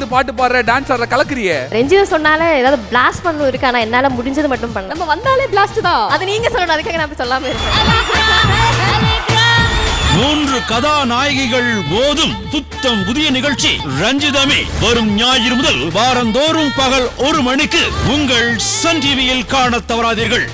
வந்து பாட்டு பாடுற டான்ஸ் ஆடுற கலக்குறியே. ரஞ்சிதா சொன்னாலே ஏதாவது பிளாஸ்ட் பண்ணணும் இருக்கு, ஆனா என்னால முடிஞ்சது மட்டும் பண்ணலாம். நம்ம வந்தாலே பிளாஸ்ட் தான். அது நீங்க சொல்லணும், அதுக்காக நான் சொல்லாம இருக்கேன். 3 கதாநாயகிகள் மோதும் புத்தம் புதிய நிகழ்ச்சி ரஞ்சிதமே வரும் ஞாயிறு முதல் வாரந்தோறும் பகல் 1 மணிக்கு உங்கள் சன் டிவியில் காணத் தவறாதீர்கள்.